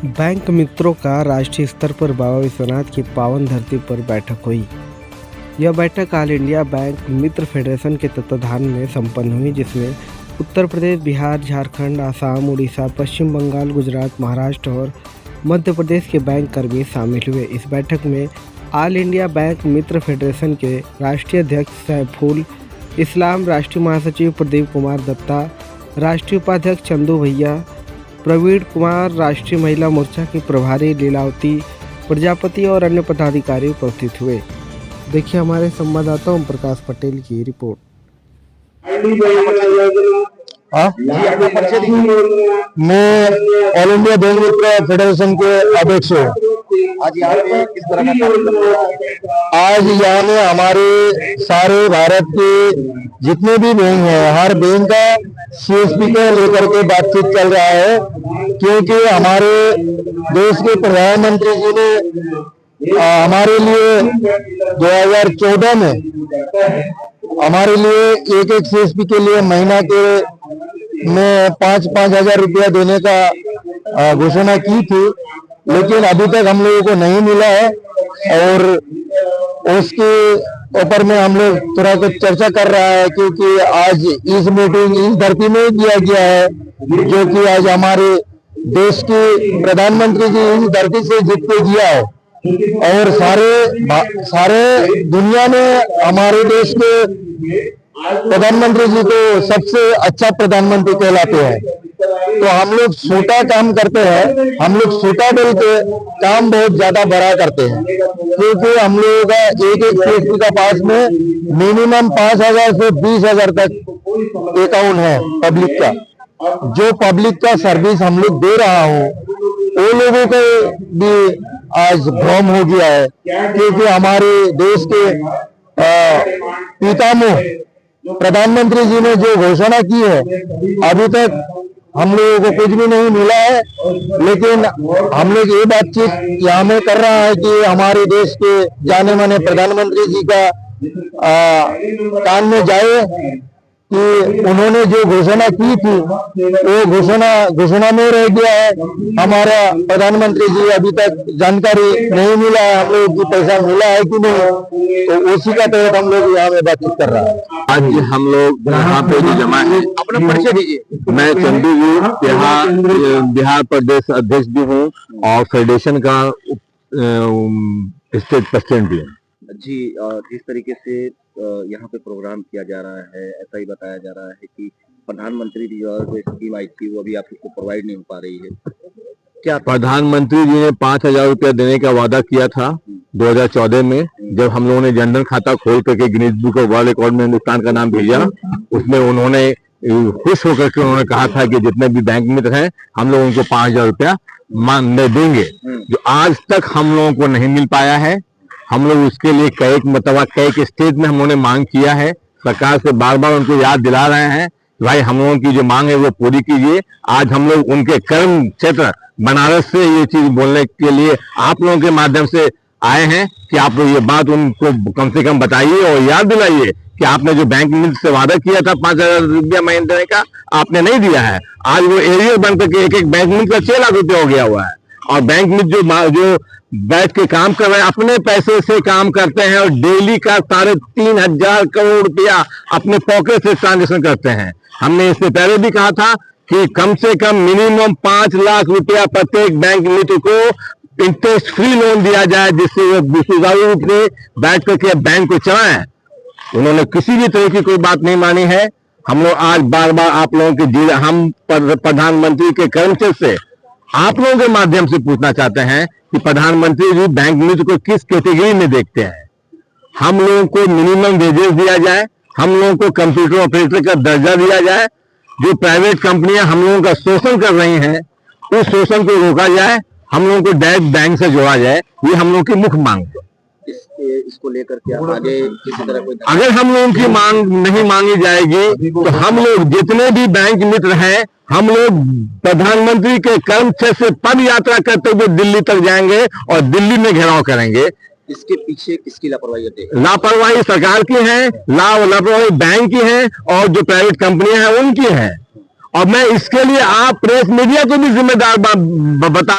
Bank मित्रों का राष्ट्रीय स्तर पर बाबा विश्वनाथ की पावन धरती पर बैठक हुई। यह बैठक ऑल इंडिया बैंक मित्र फेडरेशन के तत्वाधान में संपन्न हुई, जिसमें उत्तर प्रदेश, बिहार, झारखंड, आसाम, उड़ीसा, पश्चिम बंगाल, गुजरात, महाराष्ट्र और मध्य प्रदेश के बैंक कर्मी शामिल हुए। इस बैठक में ऑल इंडिया बैंक मित्र फेडरेशन के राष्ट्रीय अध्यक्ष सैफुल इस्लाम, राष्ट्रीय महासचिव प्रदीप कुमार दत्ता, राष्ट्रीय उपाध्यक्ष चंदू भैया, प्रवीण कुमार, राष्ट्रीय महिला मोर्चा की प्रभारी लीलावती प्रजापति और अन्य पदाधिकारी उपस्थित हुए। देखिए हमारे संवाददाता ओम प्रकाश पटेल की रिपोर्ट। मैं ऑल इंडिया बैंक मित्र फेडरेशन के अध्यक्ष हूँ। आज यहाँ पे किस तरह का काम कर रहा है? आज यहाँ में हमारे सारे भारत के जितने भी बैंक हैं, हर बैंक का सीएसपी को लेकर के बातचीत चल रहा है, क्योंकि हमारे देश के प्रधानमंत्री जी ने हमारे लिए 2014 में हमारे लिए एक सीएसपी के लिए महीना के में 5-5 हजार रुपया देने का घोषणा की थी, लेकिन अभी तक हम लोगों को नहीं मिला है। और उसके ऊपर में हम लोग थोड़ा कुछ चर्चा कर रहा है, क्योंकि आज इस मीटिंग इस धरती में किया गया है, जो कि आज हमारे देश के प्रधानमंत्री जी इस धरती से जीत के दिया है। और सारे दुनिया में हमारे देश के प्रधानमंत्री जी को सबसे अच्छा प्रधानमंत्री कहलाते हैं। तो हम लोग छोटा काम करते हैं, हम लोग छोटा डल के काम बहुत ज्यादा बड़ा करते हैं, क्योंकि हम लोगों का एक सीएसपी का पास में मिनिमम 5,000 से 20,000 तक अकाउंट है पब्लिक का। जो पब्लिक का सर्विस हम लोग दे रहा हूँ, वो लोगों को भी आज भ्रम हो गया है, क्योंकि हमारे देश के पितामह प्रधानमंत्री जी ने जो घोषणा की है, अभी तक हम लोगों को कुछ भी नहीं मिला है। लेकिन हम लोग ये बातचीत यहाँ में कर रहा है कि हमारे देश के जाने माने प्रधानमंत्री जी का कान में जाए कि उन्होंने जो घोषणा की थी वो घोषणा में रह गया है। हमारा प्रधानमंत्री जी अभी तक जानकारी नहीं मिला है, हम लोग को पैसा मिला है कि नहीं, तो उसी का तहत हम लोग यहाँ में बातचीत कर रहा है। आज हम लोग यहाँ पे जो जमा है, अपना परिचय दीजिए। मैं चंदू जी बिहार प्रदेश अध्यक्ष भी हूँ और फेडरेशन का स्टेट प्रेसिडेंट भी हूँ। जी, जिस तरीके से यहाँ पे प्रोग्राम किया जा रहा है, ऐसा ही बताया जा रहा है कि प्रधानमंत्री जी और जो स्कीम आई थी वो अभी आपको प्रोवाइड नहीं हो पा रही है। क्या प्रधानमंत्री जी ने 5,000 रुपया देने का वादा किया था 2014 में, जब हम लोगों ने जनधन खाता खोल करके Guinness book of world record में हिंदुस्तान का नाम भेजा। उसमें उन्होंने खुश होकर के उन्होंने कहा था कि जितने भी बैंक मित्र हैं हम लोग उनको 5,000 रुपया देंगे, जो आज तक हम लोगों को नहीं मिल पाया है। हम लोग उसके लिए कई स्टेज में हम लोगों ने मांग किया है, सरकार से बार बार उनको याद दिला रहे हैं कि भाई हम लोगों की जो मांग है वो पूरी कीजिए। आज हम लोग उनके कर्म क्षेत्र बनारस से ये चीज बोलने के लिए आप लोगों के माध्यम से आए हैं कि आप लोग ये बात उनको कम से कम बताइए और याद दिलाइए कि आपने जो बैंक मित्र से वादा किया था 5,000 रुपया महीने देने का, आपने नहीं दिया है। आज वो एरियर बन करके एक बैंक मित्र का 6 लाख रुपया हो गया हुआ है। और बैंक मित्र जो बैठ के काम कर रहे हैं, अपने पैसे से काम करते हैं और डेली का 3,500 करोड़ रुपया अपने पॉकेट से ट्रांजेक्शन करते हैं। हमने इससे पहले भी कहा था कि कम से कम मिनिमम 5 लाख रुपया प्रत्येक बैंक मित्र को इंटरेस्ट फ्री लोन दिया जाए, जिससे वो सुचारू रूप से बैठ करके बैंक को चलाएं। उन्होंने किसी भी तरह की कोई बात नहीं मानी है। हम लोग आज बार बार आप लोगों के हम प्रधानमंत्री के कर्मचारी से आप लोगों के माध्यम से पूछना चाहते हैं कि प्रधानमंत्री जी बैंक मित्र को किस कैटेगरी में देखते हैं। हम लोगों को मिनिमम वेजेस दिया जाए, हम लोगों को कंप्यूटर ऑपरेटर का दर्जा दिया जाए। जो प्राइवेट कंपनियां हम लोगों का शोषण कर रही हैं, उस शोषण को रोका जाए, हम लोगों को डायरेक्ट बैंक से जोड़ा जाए, ये हम लोगों की मुख्य मांग है। इसको लेकर के आगे किसी तरह कोई अगर हम लोगों की मांग नहीं मांगी जाएगी तो हम लोग जितने भी बैंक मित्र हैं, हम लोग प्रधानमंत्री के कर्मचारी से पद यात्रा करते हुए दिल्ली तक जाएंगे और दिल्ली में घेराव करेंगे। इसके पीछे किसकी लापरवाही होती है? लापरवाही सरकार की है, लापरवाही बैंक की है और जो प्राइवेट कंपनियां हैं उनकी है। और मैं इसके लिए आप प्रेस मीडिया को भी जिम्मेदार बता